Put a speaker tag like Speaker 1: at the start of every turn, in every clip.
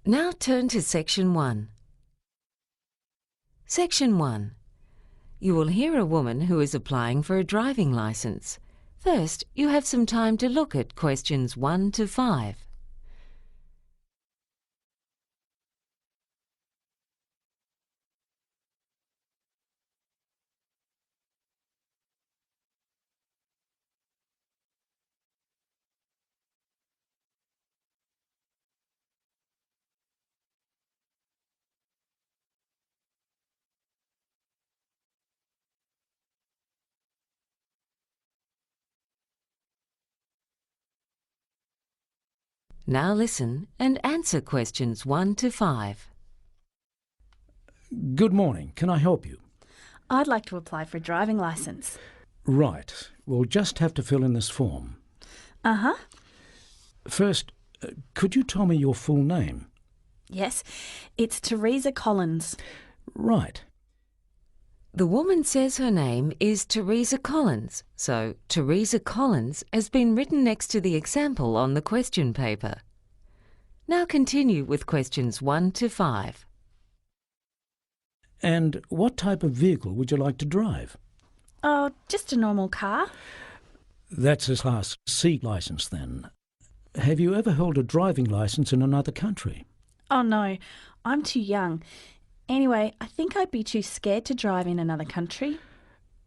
Speaker 1: Now turn to Section 1. Section 1. You will hear a woman who is applying for a driving licence. First, you have some time to look at questions 1 to 5. Now listen and answer questions 1 to 5.
Speaker 2: Good morning. Can I help you?
Speaker 3: I'd like to apply for a driving licence.
Speaker 2: Right. We'll just have to fill in this form.
Speaker 3: Uh-huh.
Speaker 2: First, could you tell me your full name?
Speaker 3: Yes, it's Teresa Collins.
Speaker 2: Right.
Speaker 1: The woman says her name is Teresa Collins, so Teresa Collins has been written next to the example on the question paper. Now continue with questions 1 to 5.
Speaker 2: And what type of vehicle would you like to drive?
Speaker 3: Oh, just a normal car.
Speaker 2: That's a Class C licence then. Have you ever held a driving licence in another country?
Speaker 3: Oh no, I'm too young. Anyway, I think I'd be too scared to drive in another country.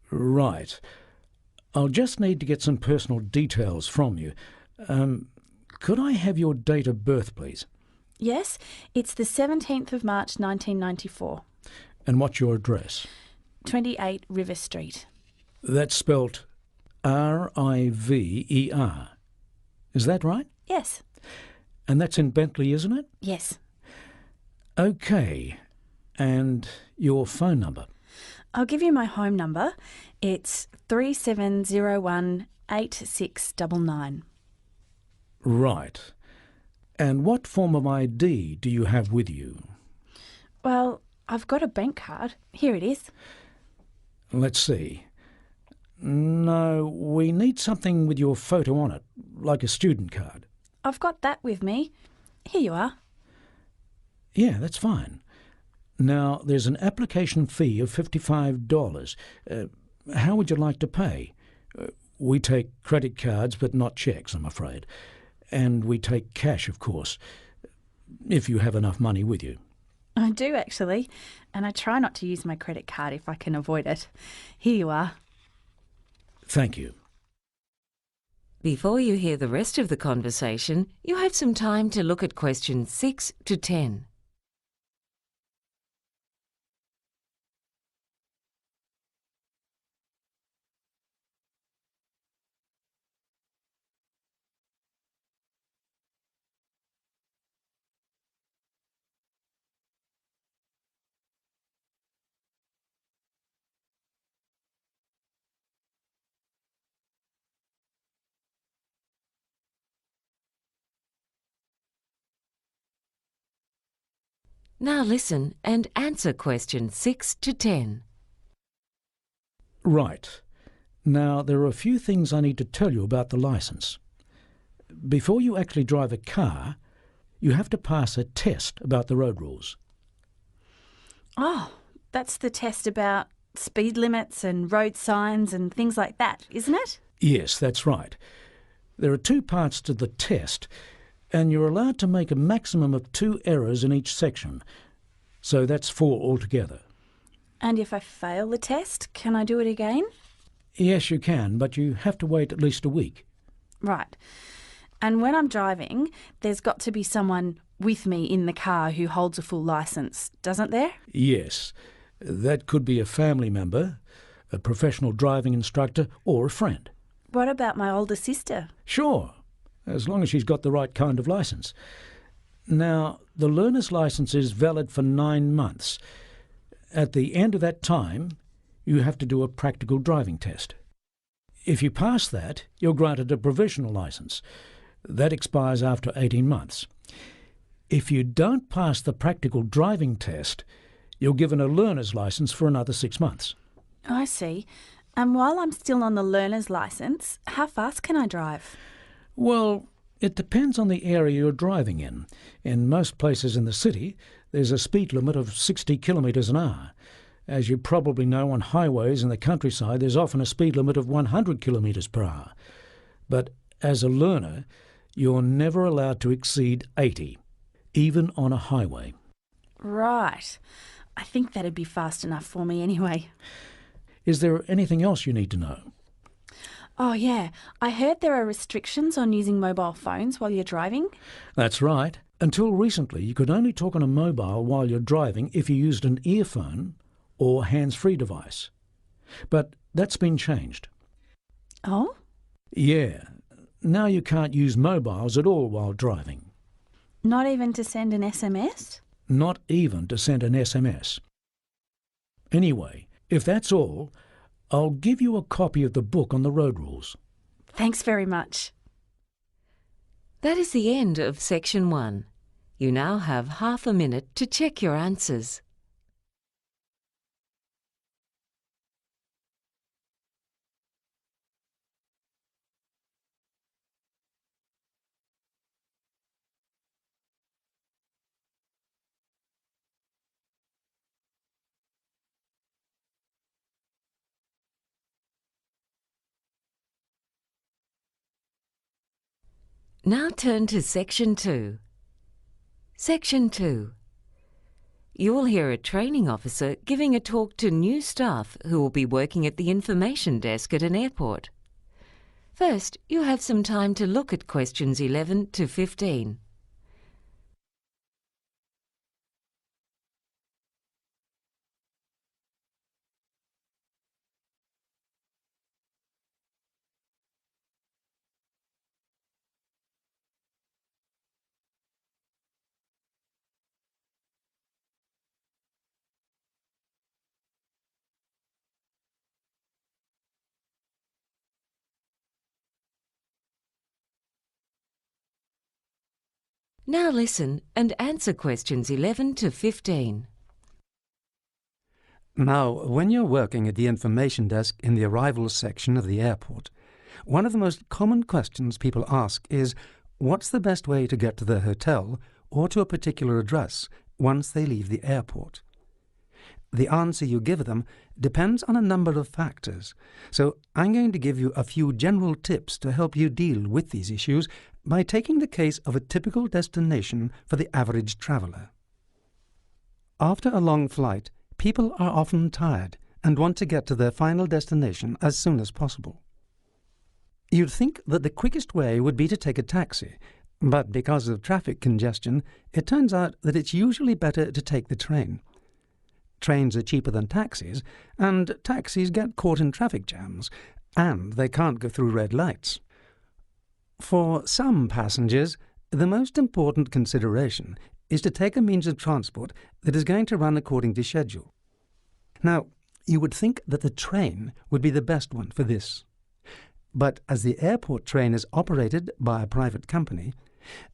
Speaker 2: Right. I'll just need to get some personal details from you. Could I have your date of birth, please?
Speaker 3: Yes, it's the 17th of March 1994.
Speaker 2: And what's your address?
Speaker 3: 28 River Street.
Speaker 2: That's spelt R-I-V-E-R. Is that right?
Speaker 3: Yes.
Speaker 2: And that's in Bentley, isn't it?
Speaker 3: Yes.
Speaker 2: OK. And your phone number?
Speaker 3: I'll give you my home number. It's 3701 8699.
Speaker 2: Right. And what form of ID do you have with you?
Speaker 3: Well, I've got a bank card. Here it is.
Speaker 2: Let's see. No, we need something with your photo on it, like a student card.
Speaker 3: I've got that with me. Here you are.
Speaker 2: Yeah, that's fine. Now, there's an application fee of $55. How would you like to pay? We take credit cards, but not cheques, I'm afraid. And we take cash, of course, if you have enough money with you.
Speaker 3: I do, actually. And I try not to use my credit card if I can avoid it. Here you are.
Speaker 2: Thank you.
Speaker 1: Before you hear the rest of the conversation, you have some time to look at questions 6 to 10. Now listen and answer questions 6 to 10.
Speaker 2: Right. Now, there are a few things I need to tell you about the licence. Before you actually drive a car, you have to pass a test about the road rules.
Speaker 3: Oh, that's the test about speed limits and road signs and things like that, isn't it?
Speaker 2: Yes, that's right. There are 2 parts to the test, and you're allowed to make a maximum of 2 errors in each section. So that's 4 altogether.
Speaker 3: And if I fail the test, can I do it again?
Speaker 2: Yes, you can, but you have to wait at least a week.
Speaker 3: Right. And when I'm driving, there's got to be someone with me in the car who holds a full licence, doesn't there?
Speaker 2: Yes. That could be a family member, a professional driving instructor, or a friend.
Speaker 3: What about my older sister?
Speaker 2: Sure, as long as she's got the right kind of licence. Now, the learner's licence is valid for 9 months. At the end of that time, you have to do a practical driving test. If you pass that, you're granted a provisional licence. That expires after 18 months. If you don't pass the practical driving test, you're given a learner's licence for another 6 months.
Speaker 3: I see. And while I'm still on the learner's licence, how fast can I drive?
Speaker 2: Well, It depends on the area you're driving in. In most places in the city, there's a speed limit of 60 kilometres an hour. As you probably know, on highways in the countryside, there's often a speed limit of 100 kilometres per hour. But as a learner, you're never allowed to exceed 80, even on a highway.
Speaker 3: Right. I think that'd be fast enough for me anyway.
Speaker 2: Is there anything else you need to know?
Speaker 3: Oh, yeah. I heard there are restrictions on using mobile phones while you're driving.
Speaker 2: That's right. Until recently, you could only talk on a mobile while you're driving if you used an earphone or hands-free device. But that's been changed.
Speaker 3: Oh?
Speaker 2: Yeah. Now you can't use mobiles at all while driving.
Speaker 3: Not even to send an SMS?
Speaker 2: Not even to send an SMS. Anyway, if that's all, I'll give you a copy of the book on the road rules.
Speaker 3: Thanks very much.
Speaker 1: That is the end of Section 1. You now have half a minute to check your answers. Now turn to Section 2. Section 2. You will hear a training officer giving a talk to new staff who will be working at the information desk at an airport. First, you have some time to look at questions 11 to 15. Now listen and answer questions 11 to 15.
Speaker 4: Now, when you're working at the information desk in the arrivals section of the airport, one of the most common questions people ask is, what's the best way to get to their hotel or to a particular address once they leave the airport? The answer you give them depends on a number of factors, so I'm going to give you a few general tips to help you deal with these issues by taking the case of a typical destination for the average traveller. After a long flight, people are often tired and want to get to their final destination as soon as possible. You'd think that the quickest way would be to take a taxi, but because of traffic congestion, it turns out that it's usually better to take the train. Trains are cheaper than taxis, and taxis get caught in traffic jams, and they can't go through red lights. For some passengers, the most important consideration is to take a means of transport that is going to run according to schedule. Now, you would think that the train would be the best one for this. But as the airport train is operated by a private company,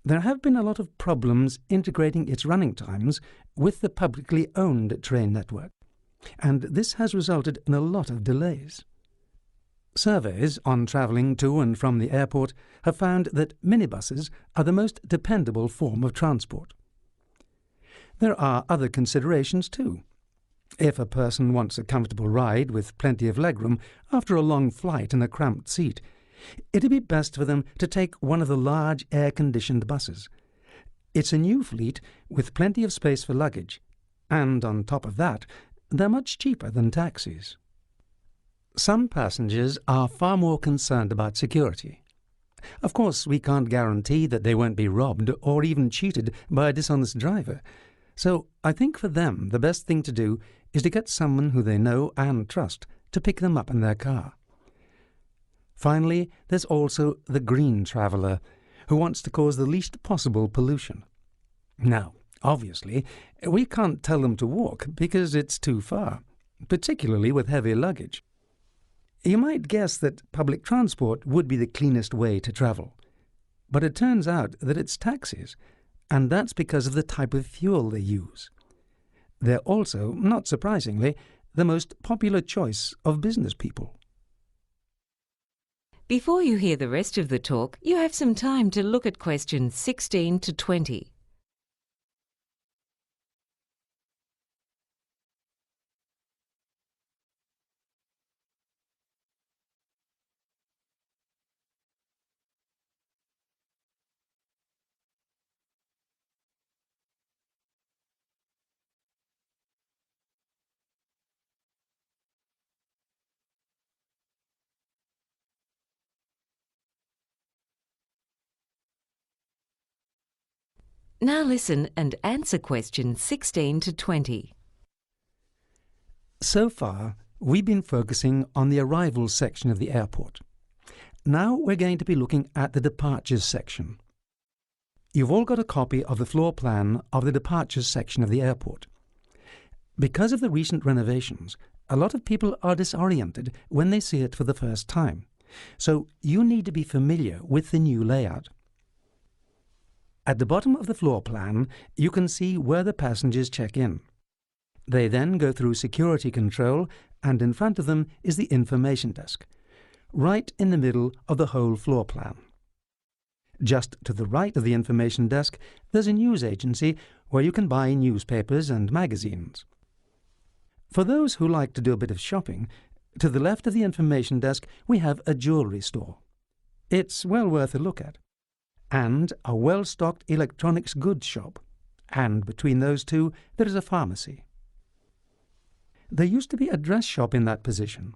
Speaker 4: there have been a lot of problems integrating its running times with the publicly owned train network, and this has resulted in a lot of delays. Surveys on travelling to and from the airport have found that minibuses are the most dependable form of transport. There are other considerations too. If a person wants a comfortable ride with plenty of legroom after a long flight in a cramped seat, it'd be best for them to take one of the large air-conditioned buses. It's a new fleet with plenty of space for luggage, and on top of that, they're much cheaper than taxis. Some passengers are far more concerned about security. Of course, we can't guarantee that they won't be robbed or even cheated by a dishonest driver. So I think for them the best thing to do is to get someone who they know and trust to pick them up in their car. Finally, there's also the green traveller, who wants to cause the least possible pollution. Now, obviously, we can't tell them to walk because it's too far, particularly with heavy luggage. You might guess that public transport would be the cleanest way to travel, but it turns out that it's taxis, and that's because of the type of fuel they use. They're also, not surprisingly, the most popular choice of business people.
Speaker 1: Before you hear the rest of the talk, you have some time to look at questions 16 to 20. Now listen and answer questions 16 to 20.
Speaker 4: So far, we've been focusing on the arrivals section of the airport. Now we're going to be looking at the departures section. You've all got a copy of the floor plan of the departures section of the airport. Because of the recent renovations, a lot of people are disoriented when they see it for the first time. So you need to be familiar with the new layout. At the bottom of the floor plan, you can see where the passengers check in. They then go through security control, and in front of them is the information desk, right in the middle of the whole floor plan. Just to the right of the information desk, there's a news agency where you can buy newspapers and magazines. For those who like to do a bit of shopping, to the left of the information desk we have a jewellery store. It's well worth a look at. And a well-stocked electronics goods shop, and between those two there is a pharmacy. There used to be a dress shop in that position.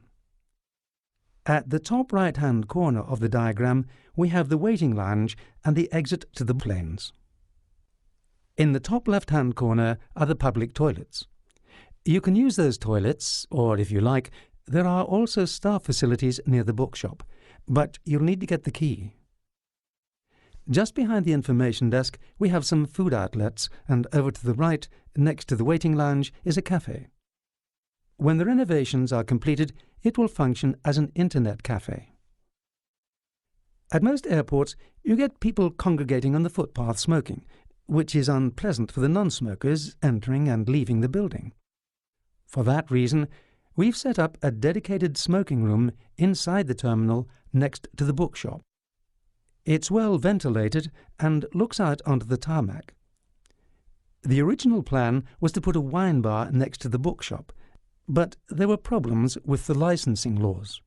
Speaker 4: At the top right-hand corner of the diagram we have the waiting lounge and the exit to the planes. In the top left-hand corner are the public toilets. You can use those toilets, or if you like, there are also staff facilities near the bookshop, but you'll need to get the key. Just behind the information desk we have some food outlets, and over to the right, next to the waiting lounge, is a cafe. When the renovations are completed, it will function as an internet cafe. At most airports, you get people congregating on the footpath smoking, which is unpleasant for the non-smokers entering and leaving the building. For that reason, we've set up a dedicated smoking room inside the terminal next to the bookshop. It's well ventilated and looks out onto the tarmac. The original plan was to put a wine bar next to the bookshop, but there were problems with the licensing laws.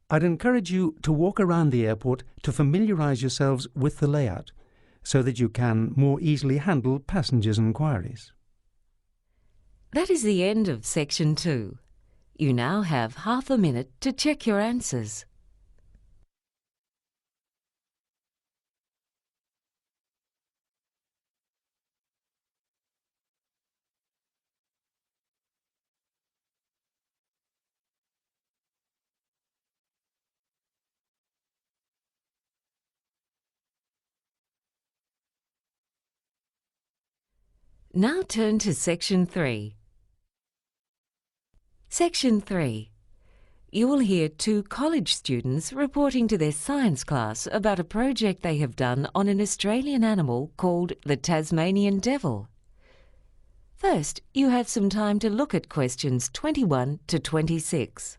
Speaker 4: I'd encourage you to walk around the airport to familiarise yourselves with the layout, so that you can more easily handle passengers' inquiries.
Speaker 1: That is the end of section 2. You now have half a minute to check your answers. Now turn to section 3. Section 3. You will hear 2 college students reporting to their science class about a project they have done on an Australian animal called the Tasmanian devil. First, you have some time to look at questions 21 to 26.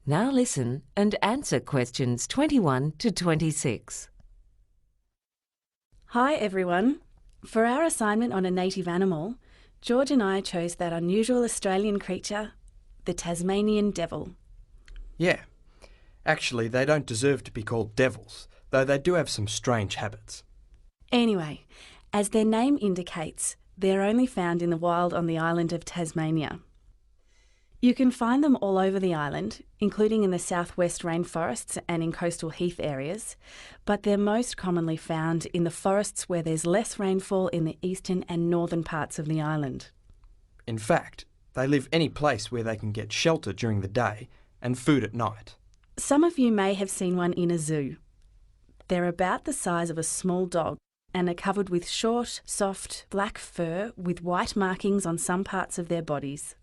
Speaker 1: Now listen and answer questions 21 to 26.
Speaker 3: Hi everyone. For our assignment on a native animal, George and I chose that unusual Australian creature, the Tasmanian devil.
Speaker 5: Yeah. Actually, they don't deserve to be called devils, though they do have some strange habits.
Speaker 3: Anyway, as their name indicates, they're only found in the wild on the island of Tasmania. You can find them all over the island, including in the southwest rainforests and in coastal heath areas, but they're most commonly found in the forests where there's less rainfall in the eastern and northern parts of the island.
Speaker 5: In fact, they live any place where they can get shelter during the day and food at night.
Speaker 3: Some of you may have seen one in a zoo. They're about the size of a small dog and are covered with short, soft, black fur with white markings on some parts of their bodies.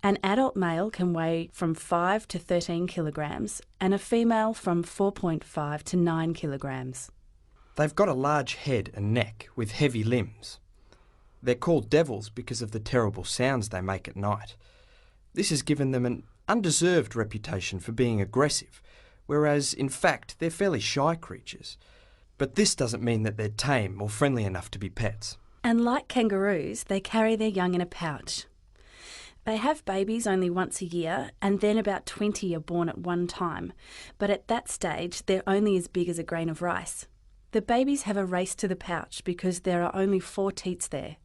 Speaker 3: An adult male can weigh from 5 to 13 kilograms and a female from 4.5 to 9 kilograms.
Speaker 5: They've got a large head and neck with heavy limbs. They're called devils because of the terrible sounds they make at night. This has given them an undeserved reputation for being aggressive, whereas in fact they're fairly shy creatures. But this doesn't mean that they're tame or friendly enough to be pets.
Speaker 3: And like kangaroos, they carry their young in a pouch. They have babies only once a year, and then about 20 are born at one time, but at that stage they're only as big as a grain of rice. The babies have a race to the pouch because there are only 4 teats there,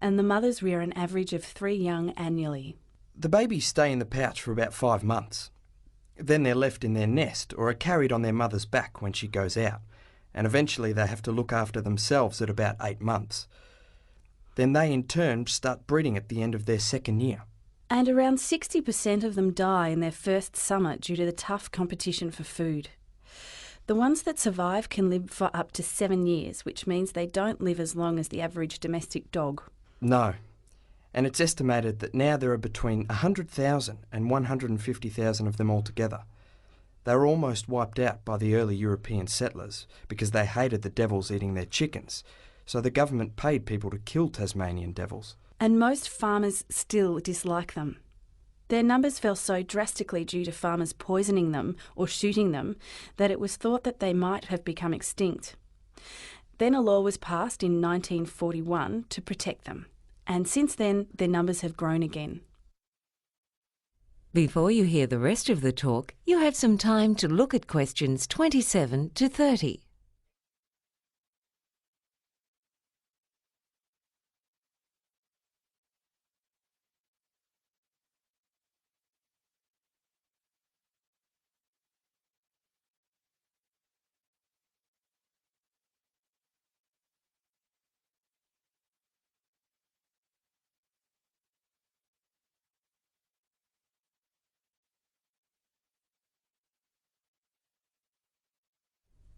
Speaker 3: and the mothers rear an average of 3 young annually.
Speaker 5: The babies stay in the pouch for about 5 months. Then they're left in their nest or are carried on their mother's back when she goes out, and eventually they have to look after themselves at about 8 months. Then they in turn start breeding at the end of their 2nd year.
Speaker 3: And around 60% of them die in their first summer due to the tough competition for food. The ones that survive can live for up to 7 years, which means they don't live as long as the average domestic dog.
Speaker 5: No. And it's estimated that now there are between 100,000 and 150,000 of them altogether. They were almost wiped out by the early European settlers because they hated the devils eating their chickens, so the government paid people to kill Tasmanian devils.
Speaker 3: And most farmers still dislike them. Their numbers fell so drastically due to farmers poisoning them or shooting them that it was thought that they might have become extinct. Then a law was passed in 1941 to protect them, and since then their numbers have grown again.
Speaker 1: Before you hear the rest of the talk, you have some time to look at questions 27 to 30.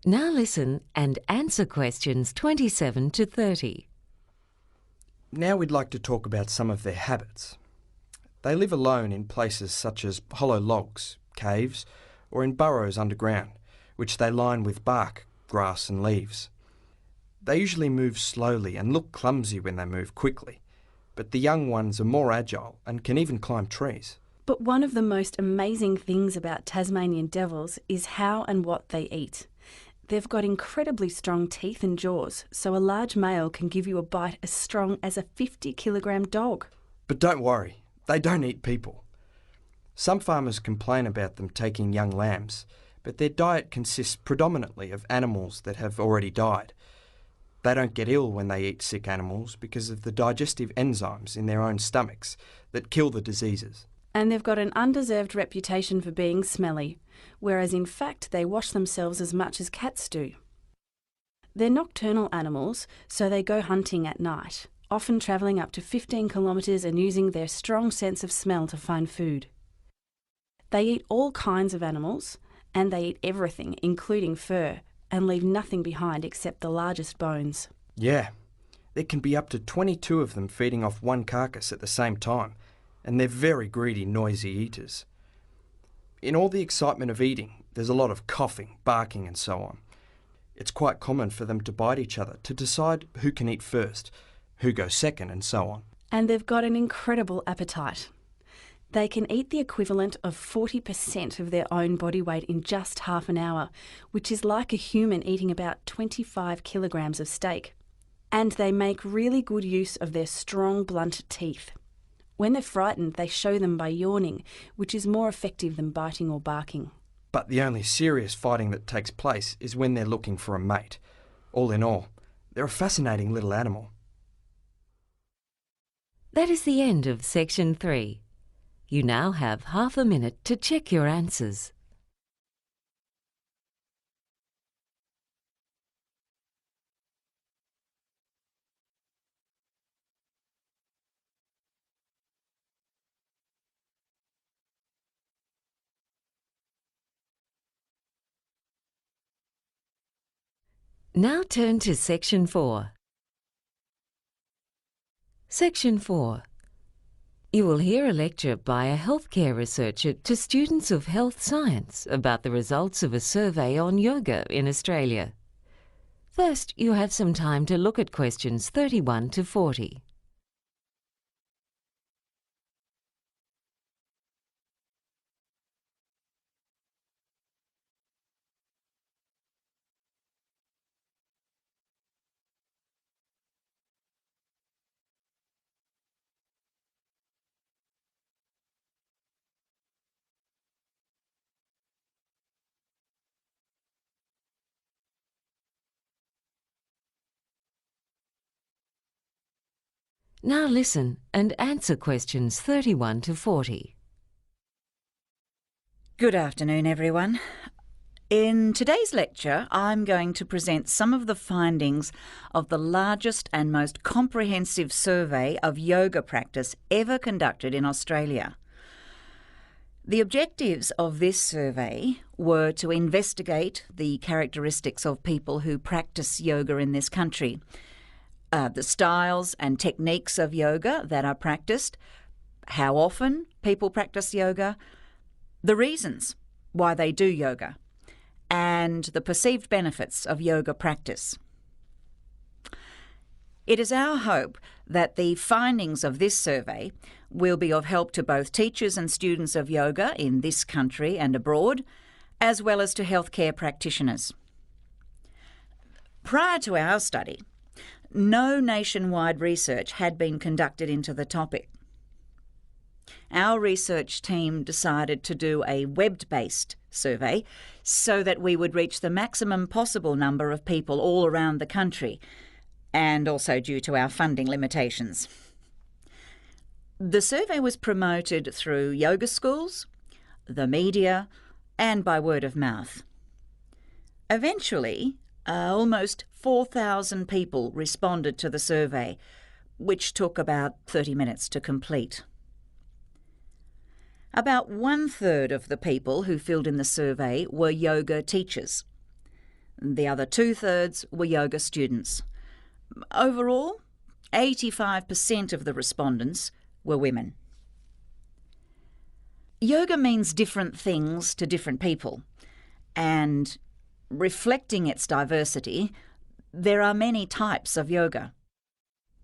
Speaker 1: Now listen and answer questions 27 to 30.
Speaker 5: Now we'd like to talk about some of their habits. They live alone in places such as hollow logs, caves, or in burrows underground, which they line with bark, grass and leaves. They usually move slowly and look clumsy when they move quickly, but the young ones are more agile and can even climb trees.
Speaker 3: But one of the most amazing things about Tasmanian devils is how and what they eat. They've got incredibly strong teeth and jaws, so a large male can give you a bite as strong as a 50-kilogram dog.
Speaker 5: But don't worry, they don't eat people. Some farmers complain about them taking young lambs, but their diet consists predominantly of animals that have already died. They don't get ill when they eat sick animals because of the digestive enzymes in their own stomachs that kill the diseases.
Speaker 3: And they've got an undeserved reputation for being smelly, whereas in fact they wash themselves as much as cats do. They're nocturnal animals, so they go hunting at night, often travelling up to 15 kilometres and using their strong sense of smell to find food. They eat all kinds of animals, and they eat everything, including fur, and leave nothing behind except the largest bones.
Speaker 5: Yeah, there can be up to 22 of them feeding off one carcass at the same time, and they're very greedy, noisy eaters. In all the excitement of eating, there's a lot of coughing, barking and so on. It's quite common for them to bite each other to decide who can eat first, who goes second and so on.
Speaker 3: And they've got an incredible appetite. They can eat the equivalent of 40% of their own body weight in just half an hour, which is like a human eating about 25 kilograms of steak. And they make really good use of their strong, blunt teeth. When they're frightened, they show them by yawning, which is more effective than biting or barking.
Speaker 5: But the only serious fighting that takes place is when they're looking for a mate. All in all, they're a fascinating little animal.
Speaker 1: That is the end of section 3. You now have half a minute to check your answers. Now turn to Section 4. Section 4. You will hear a lecture by a healthcare researcher to students of health science about the results of a survey on yoga in Australia. First, you have some time to look at questions 31 to 40. Now listen and answer questions 31 to 40.
Speaker 6: Good afternoon, everyone. In today's lecture, I'm going to present some of the findings of the largest and most comprehensive survey of yoga practice ever conducted in Australia. The objectives of this survey were to investigate the characteristics of people who practice yoga in this country, the styles and techniques of yoga that are practiced, how often people practice yoga, the reasons why they do yoga, and the perceived benefits of yoga practice. It is our hope that the findings of this survey will be of help to both teachers and students of yoga in this country and abroad, as well as to healthcare practitioners. Prior to our study, no nationwide research had been conducted into the topic. Our research team decided to do a web-based survey so that we would reach the maximum possible number of people all around the country, and also due to our funding limitations. The survey was promoted through yoga schools, the media, and by word of mouth. Eventually, almost 4,000 people responded to the survey, which took about 30 minutes to complete. About 1/3 of the people who filled in the survey were yoga teachers. The other 2/3 were yoga students. Overall, 85% of the respondents were women. Yoga means different things to different people, and reflecting its diversity, there are many types of yoga.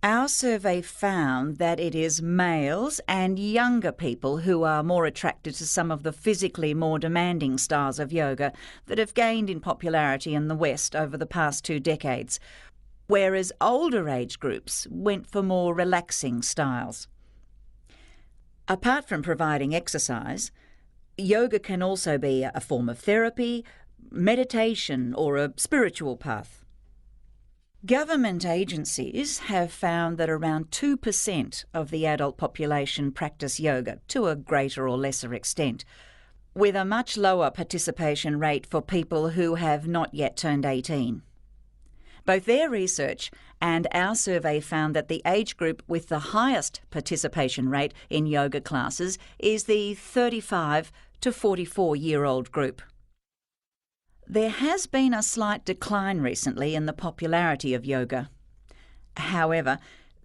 Speaker 6: Our survey found that it is males and younger people who are more attracted to some of the physically more demanding styles of yoga that have gained in popularity in the West over the past 2 decades, whereas older age groups went for more relaxing styles. Apart from providing exercise, yoga can also be a form of therapy, meditation, or a spiritual path. Government agencies have found that around 2% of the adult population practice yoga to a greater or lesser extent, with a much lower participation rate for people who have not yet turned 18. Both their research and our survey found that the age group with the highest participation rate in yoga classes is the 35 to 44-year-old group. There has been a slight decline recently in the popularity of yoga. However,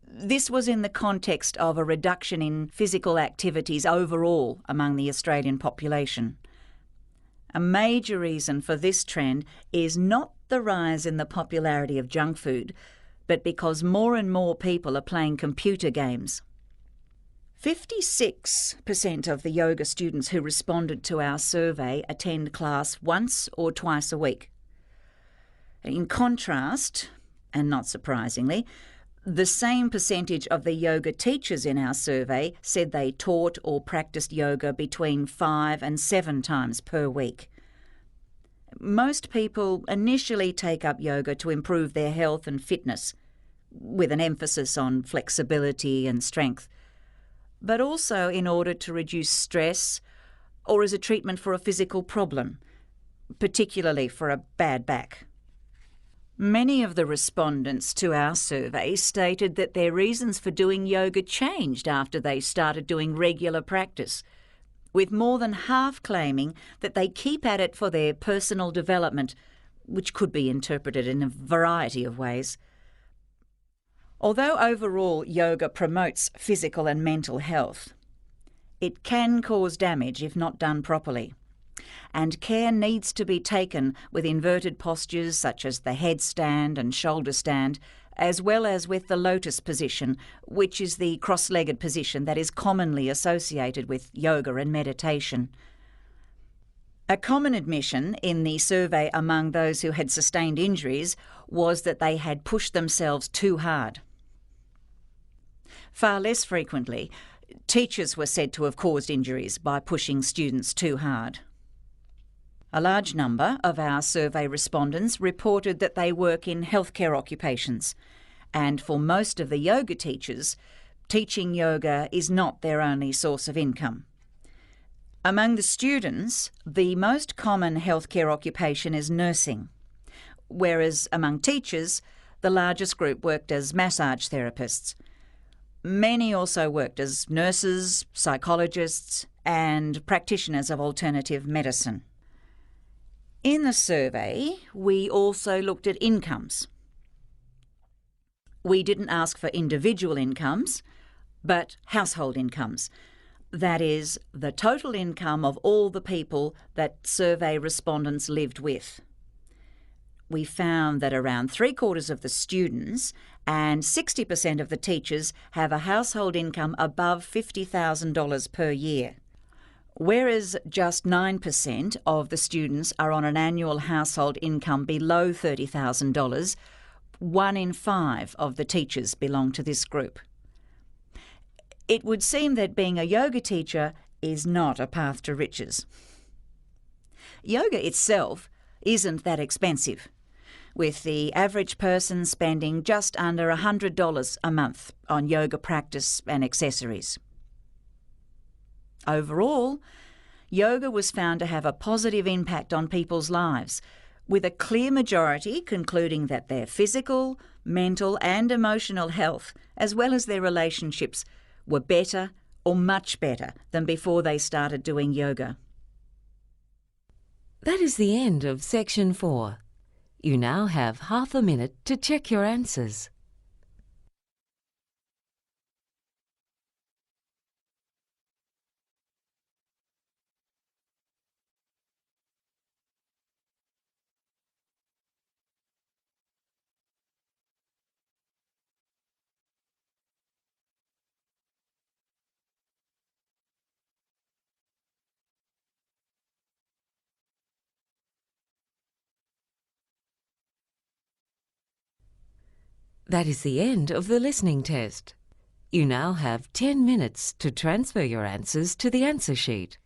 Speaker 6: this was in the context of a reduction in physical activities overall among the Australian population. A major reason for this trend is not the rise in the popularity of junk food, but because more and more people are playing computer games. 56% of the yoga students who responded to our survey attend class once or twice a week. In contrast, and not surprisingly, the same percentage of the yoga teachers in our survey said they taught or practiced yoga between 5 and 7 times per week. Most people initially take up yoga to improve their health and fitness, with an emphasis on flexibility and strength, but also in order to reduce stress or as a treatment for a physical problem, particularly for a bad back. Many of the respondents to our survey stated that their reasons for doing yoga changed after they started doing regular practice, with more than half claiming that they keep at it for their personal development which could be interpreted in a variety of ways. Although overall yoga promotes physical and mental health, it can cause damage if not done properly. And care needs to be taken with inverted postures such as the headstand and shoulder stand, as well as with the lotus position, which is the cross-legged position that is commonly associated with yoga and meditation. A common admission in the survey among those who had sustained injuries was that they had pushed themselves too hard. Far less frequently, teachers were said to have caused injuries by pushing students too hard. A large number of our survey respondents reported that they work in healthcare occupations, and for most of the yoga teachers, teaching yoga is not their only source of income. Among the students, the most common healthcare occupation is nursing, whereas among teachers, the largest group worked as massage therapists. Many also worked as nurses, psychologists, and practitioners of alternative medicine. In the survey, we also looked at incomes. We didn't ask for individual incomes, but household incomes. That is, the total income of all the people that survey respondents lived with. We found that around 3/4 of the students and 60% of the teachers have a household income above $50,000 per year, whereas just 9% of the students are on an annual household income below $30,000. 1 in 5 of the teachers belong to this group. It would seem that being a yoga teacher is not a path to riches. Yoga itself isn't that expensive, with the average person spending just under $100 a month on yoga practice and accessories. Overall, yoga was found to have a positive impact on people's lives, with a clear majority concluding that their physical, mental and emotional health, as well as their relationships, were better or much better than before they started doing yoga.
Speaker 1: That is the end of section 4. You now have half a minute to check your answers. That is the end of the listening test. You now have 10 minutes to transfer your answers to the answer sheet.